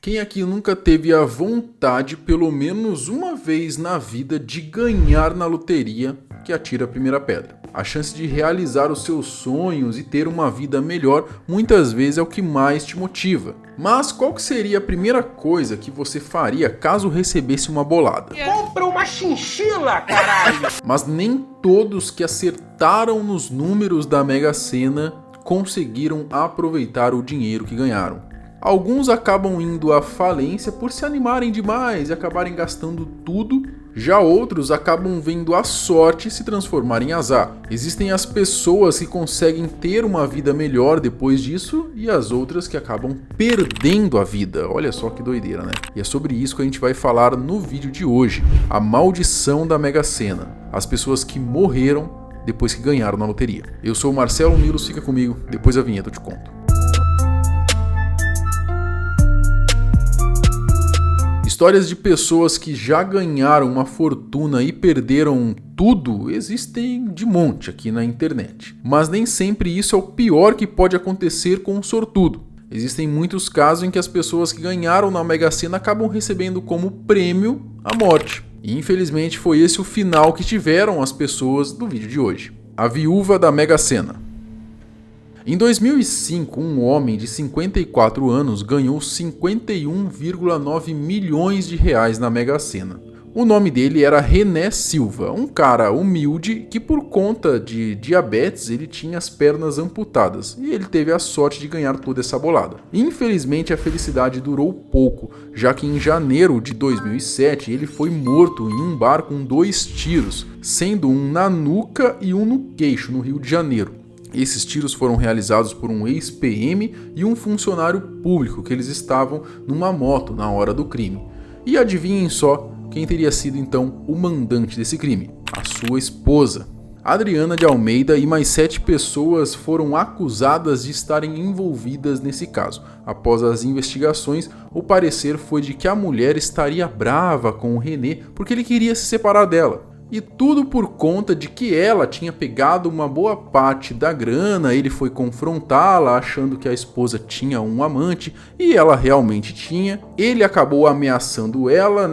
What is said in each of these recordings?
Quem aqui nunca teve a vontade, pelo menos uma vez na vida, de ganhar na loteria que atira a primeira pedra? A chance de realizar os seus sonhos e ter uma vida melhor muitas vezes é o que mais te motiva. Mas qual que seria a primeira coisa que você faria caso recebesse uma bolada? Compra uma chinchila, caralho! Mas nem todos que acertaram nos números da Mega Sena conseguiram aproveitar o dinheiro que ganharam. Alguns acabam indo à falência por se animarem demais e acabarem gastando tudo. Já outros acabam vendo a sorte se transformar em azar. Existem as pessoas que conseguem ter uma vida melhor depois disso e as outras que acabam perdendo a vida. Olha só que doideira, né? E é sobre isso que a gente vai falar no vídeo de hoje. A maldição da Mega Sena. As pessoas que morreram depois que ganharam na loteria. Eu sou o Marcelo Milos, fica comigo, depois da vinheta eu te conto. Histórias de pessoas que já ganharam uma fortuna e perderam tudo existem de monte aqui na internet. Mas nem sempre isso é o pior que pode acontecer com um sortudo. Existem muitos casos em que as pessoas que ganharam na Mega Sena acabam recebendo como prêmio a morte. E infelizmente foi esse o final que tiveram as pessoas do vídeo de hoje. A viúva da Mega Sena. Em 2005, um homem de 54 anos ganhou 51,9 milhões de reais na Mega Sena. O nome dele era René Silva, um cara humilde que por conta de diabetes ele tinha as pernas amputadas e ele teve a sorte de ganhar toda essa bolada. Infelizmente a felicidade durou pouco, já que em janeiro de 2007 ele foi morto em um bar com 2 tiros, sendo um na nuca e um no queixo, no Rio de Janeiro. Esses tiros foram realizados por um ex-PM e um funcionário público que eles estavam numa moto na hora do crime. E adivinhem só quem teria sido então o mandante desse crime? A sua esposa. Adriana de Almeida e mais 7 pessoas foram acusadas de estarem envolvidas nesse caso. Após as investigações, o parecer foi de que a mulher estaria brava com o René porque ele queria se separar dela. E tudo por conta de que ela tinha pegado uma boa parte da grana, ele foi confrontá-la achando que a esposa tinha um amante, e ela realmente tinha. Ele acabou ameaçando ela,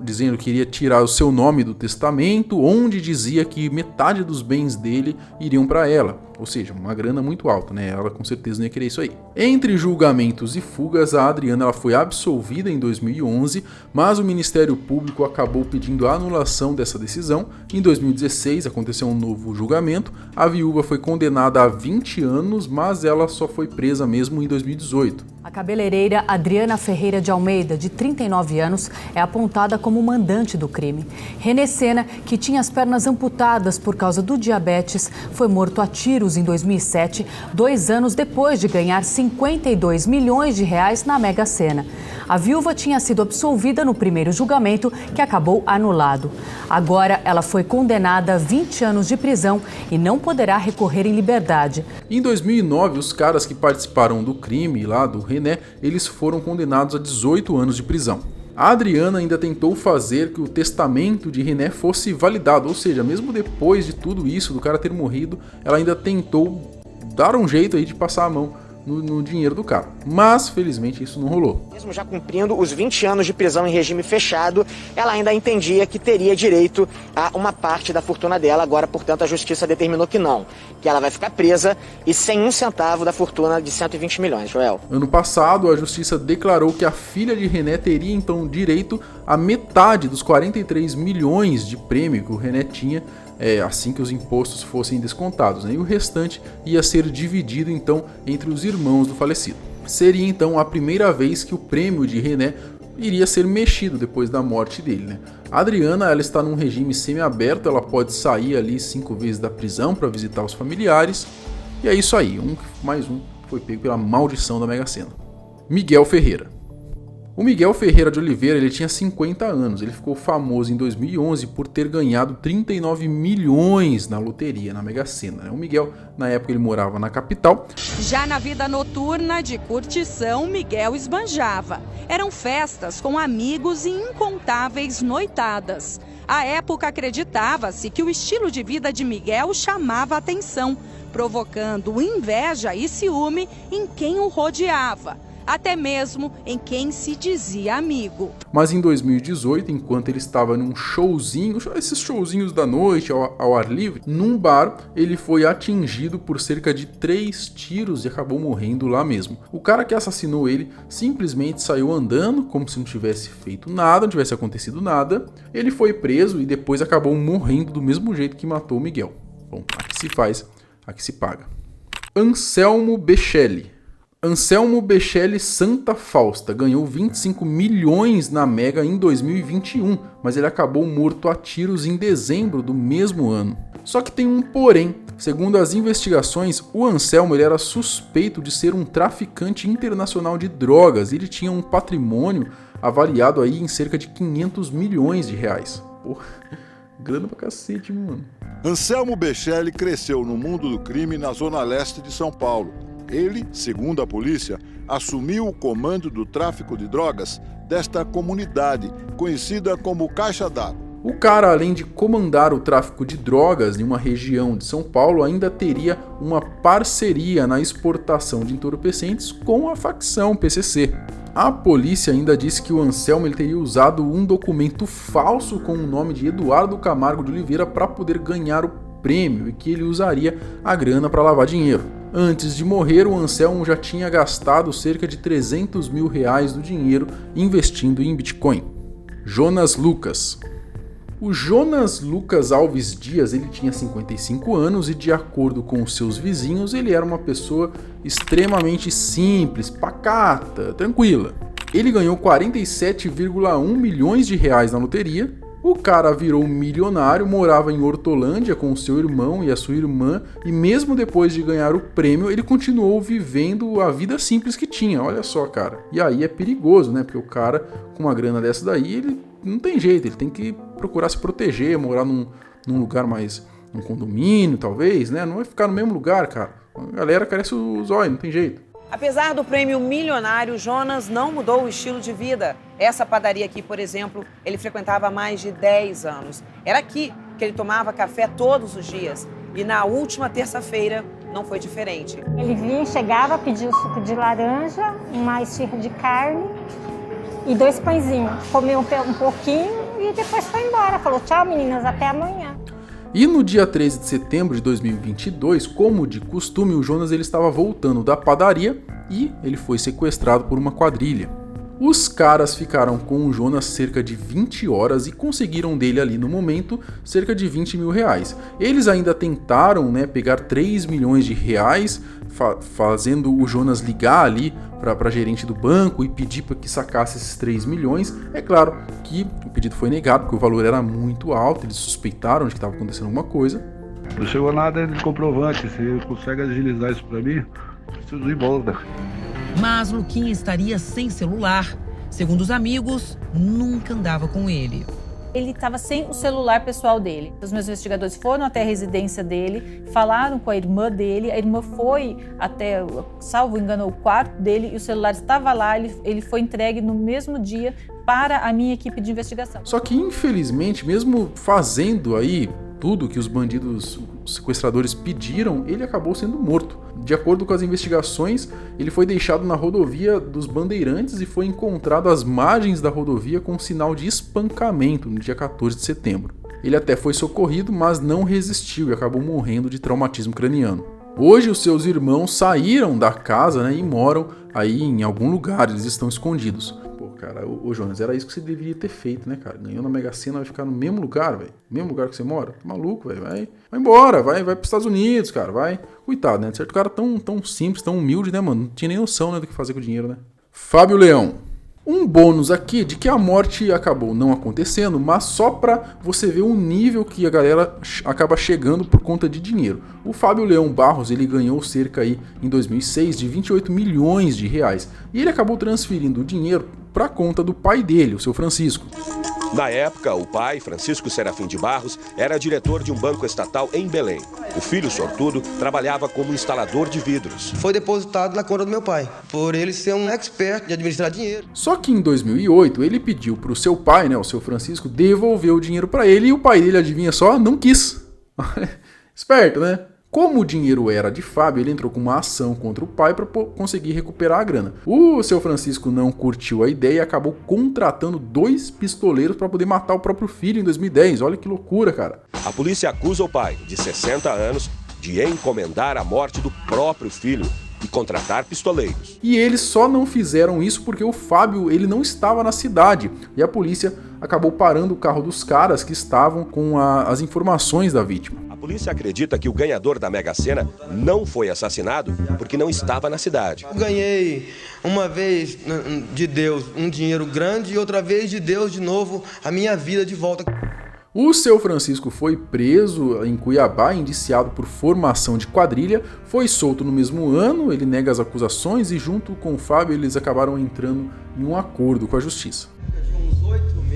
dizendo que iria tirar o seu nome do testamento, onde dizia que metade dos bens dele iriam para ela. Ou seja, uma grana muito alta, Ela com certeza não ia querer isso aí. Entre julgamentos e fugas, a Adriana ela foi absolvida em 2011, mas o Ministério Público acabou pedindo a anulação dessa decisão. Em 2016 aconteceu um novo julgamento, a viúva foi condenada a 20 anos, mas ela só foi presa mesmo em 2018. A cabeleireira Adriana Ferreira de Almeida, de 39 anos, é apontada como mandante do crime. René Sena, que tinha as pernas amputadas por causa do diabetes, foi morto a tiros em 2007, 2 anos depois de ganhar 52 milhões de reais na Mega Sena. A viúva tinha sido absolvida no primeiro julgamento, que acabou anulado. Agora, ela foi condenada a 20 anos de prisão e não poderá recorrer em liberdade. Em 2009, os caras que participaram do crime lá do René, eles foram condenados a 18 anos de prisão. A Adriana ainda tentou fazer que o testamento de René fosse validado, ou seja, mesmo depois de tudo isso, do cara ter morrido, ela ainda tentou dar um jeito aí de passar a mão no dinheiro do cara. Mas, felizmente, isso não rolou. Mesmo já cumprindo os 20 anos de prisão em regime fechado, ela ainda entendia que teria direito a uma parte da fortuna dela. Agora, portanto, a justiça determinou que não. Que ela vai ficar presa e sem um centavo da fortuna de 120 milhões, Joel. Ano passado, a justiça declarou que a filha de René teria, então, direito a metade dos 43 milhões de prêmio que o René tinha, assim que os impostos fossem descontados, E o restante ia ser dividido então entre os irmãos do falecido. Seria então a primeira vez que o prêmio de René iria ser mexido depois da morte dele, A Adriana ela está num regime semiaberto, ela pode sair ali 5 vezes da prisão para visitar os familiares. E é isso aí, mais um foi pego pela maldição da Mega Sena. Miguel Ferreira. O Miguel Ferreira de Oliveira ele tinha 50 anos, ele ficou famoso em 2011 por ter ganhado 39 milhões na loteria, na Mega Sena. O Miguel, na época, ele morava na capital. Já na vida noturna de curtição, Miguel esbanjava. Eram festas com amigos e incontáveis noitadas. À época, acreditava-se que o estilo de vida de Miguel chamava a atenção, provocando inveja e ciúme em quem o rodeava. até mesmo em quem se dizia amigo. Mas em 2018, enquanto ele estava num showzinho, esses showzinhos da noite ao ar livre, num bar, ele foi atingido por cerca de 3 tiros e acabou morrendo lá mesmo. O cara que assassinou ele simplesmente saiu andando como se não tivesse feito nada, não tivesse acontecido nada. Ele foi preso e depois acabou morrendo do mesmo jeito que matou o Miguel. Bom, aqui se faz, aqui se paga. Anselmo Bechelli. Anselmo Bechelli Santa Fausta ganhou 25 milhões na Mega em 2021, mas ele acabou morto a tiros em dezembro do mesmo ano. Só que tem um porém. Segundo as investigações, o Anselmo ele era suspeito de ser um traficante internacional de drogas e ele tinha um patrimônio avaliado aí em cerca de 500 milhões de reais. Porra, grana pra cacete, mano. Anselmo Bechelli cresceu no mundo do crime na zona leste de São Paulo. Ele, segundo a polícia, assumiu o comando do tráfico de drogas desta comunidade, conhecida como Caixa d'Água. O cara, além de comandar o tráfico de drogas em uma região de São Paulo, ainda teria uma parceria na exportação de entorpecentes com a facção PCC. A polícia ainda disse que o Anselmo ele teria usado um documento falso com o nome de Eduardo Camargo de Oliveira para poder ganhar o prêmio e que ele usaria a grana para lavar dinheiro. Antes de morrer, o Anselmo já tinha gastado cerca de 300 mil reais do dinheiro investindo em Bitcoin. Jonas Lucas. O Jonas Lucas Alves Dias ele tinha 55 anos e, de acordo com seus vizinhos, ele era uma pessoa extremamente simples, pacata, tranquila. Ele ganhou 47,1 milhões de reais na loteria. O cara virou milionário, morava em Hortolândia com seu irmão e a sua irmã, e mesmo depois de ganhar o prêmio, ele continuou vivendo a vida simples que tinha, olha só, cara. E aí é perigoso, né? Porque o cara, com uma grana dessa daí, ele não tem jeito, ele tem que procurar se proteger, morar num lugar mais, num condomínio, talvez, né? Não vai ficar no mesmo lugar, cara. A galera carece os olhos, não tem jeito. Apesar do prêmio milionário, Jonas não mudou o estilo de vida. Essa padaria aqui, por exemplo, ele frequentava há mais de 10 anos. Era aqui que ele tomava café todos os dias. E na última terça-feira não foi diferente. Ele vinha, chegava, pedia o suco de laranja, uma esfirra de carne e 2 pãezinhos. Comeu um pouquinho e depois foi embora. Falou, tchau meninas, até amanhã. E no dia 13 de setembro de 2022, como de costume, o Jonas ele estava voltando da padaria e ele foi sequestrado por uma quadrilha. Os caras ficaram com o Jonas cerca de 20 horas e conseguiram dele ali no momento cerca de 20 mil reais. Eles ainda tentaram, pegar 3 milhões de reais, fazendo o Jonas ligar ali para gerente do banco e pedir para que sacasse esses 3 milhões. É claro que o pedido foi negado porque o valor era muito alto, eles suspeitaram de que estava acontecendo alguma coisa. Não chegou nada de comprovante, você consegue agilizar isso para mim? Preciso ir embora. Mas Luquinha estaria sem celular. Segundo os amigos, nunca andava com ele. Ele estava sem o celular pessoal dele. Os meus investigadores foram até a residência dele, falaram com a irmã dele, a irmã foi até, salvo engano, o quarto dele e o celular estava lá, ele foi entregue no mesmo dia para a minha equipe de investigação. Só que, infelizmente, mesmo fazendo aí tudo que os bandidos, os sequestradores pediram, ele acabou sendo morto. De acordo com as investigações, ele foi deixado na rodovia dos Bandeirantes e foi encontrado às margens da rodovia com um sinal de espancamento no dia 14 de setembro. Ele até foi socorrido, mas não resistiu e acabou morrendo de traumatismo craniano. Hoje, os seus irmãos saíram da casa, e moram aí em algum lugar, eles estão escondidos. Pô, cara, ô Jonas, era isso que você deveria ter feito, né, cara? Ganhou na Mega Sena, vai ficar no mesmo lugar, velho. Mesmo lugar que você mora? Tá maluco, velho. Vai embora, vai pros Estados Unidos, cara, vai. Coitado, né? De certo cara tão simples, tão humilde, né, mano? Não tinha nem noção, né, do que fazer com o dinheiro, né? Fábio Leão. Um bônus aqui de que a morte acabou não acontecendo, mas só pra você ver o nível que a galera acaba chegando por conta de dinheiro. O Fábio Leão Barros, ele ganhou cerca aí, em 2006, de 28 milhões de reais. E ele acabou transferindo o dinheiro para a conta do pai dele, o seu Francisco. Na época, o pai, Francisco Serafim de Barros, era diretor de um banco estatal em Belém. O filho sortudo trabalhava como instalador de vidros. Foi depositado na conta do meu pai, por ele ser um expert de administrar dinheiro. Só que em 2008, ele pediu para o seu pai, o seu Francisco, devolver o dinheiro para ele e o pai dele, adivinha só, não quis. Esperto, né? Como o dinheiro era de Fábio, ele entrou com uma ação contra o pai para conseguir recuperar a grana. O seu Francisco não curtiu a ideia e acabou contratando 2 pistoleiros para poder matar o próprio filho em 2010. Olha que loucura, cara. A polícia acusa o pai, de 60 anos, de encomendar a morte do próprio filho e contratar pistoleiros. E eles só não fizeram isso porque o Fábio ele não estava na cidade e a polícia acabou parando o carro dos caras que estavam com as informações da vítima. A polícia acredita que o ganhador da Mega Sena não foi assassinado porque não estava na cidade. Eu ganhei uma vez de Deus um dinheiro grande e outra vez de Deus de novo a minha vida de volta. O seu Francisco foi preso em Cuiabá, indiciado por formação de quadrilha, foi solto no mesmo ano, ele nega as acusações e junto com o Fábio eles acabaram entrando em um acordo com a justiça.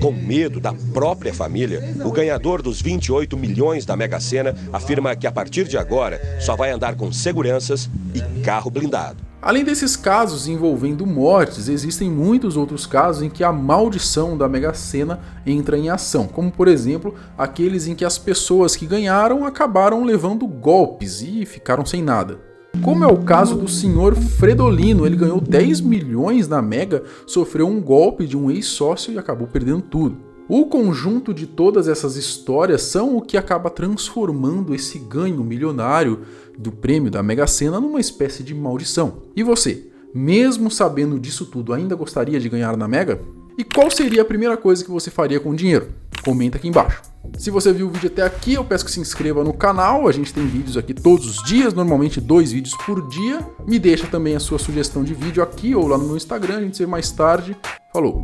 Com medo da própria família, o ganhador dos 28 milhões da Mega Sena afirma que a partir de agora só vai andar com seguranças e carro blindado. Além desses casos envolvendo mortes, existem muitos outros casos em que a maldição da Mega Sena entra em ação, como por exemplo, aqueles em que as pessoas que ganharam acabaram levando golpes e ficaram sem nada. Como é o caso do senhor Fredolino, ele ganhou 10 milhões na Mega, sofreu um golpe de um ex-sócio e acabou perdendo tudo. O conjunto de todas essas histórias são o que acaba transformando esse ganho milionário do prêmio da Mega Sena numa espécie de maldição. E você, mesmo sabendo disso tudo, ainda gostaria de ganhar na Mega? E qual seria a primeira coisa que você faria com o dinheiro? Comenta aqui embaixo. Se você viu o vídeo até aqui, eu peço que se inscreva no canal, a gente tem vídeos aqui todos os dias, normalmente 2 vídeos por dia. Me deixa também a sua sugestão de vídeo aqui ou lá no meu Instagram, a gente se vê mais tarde. Falou!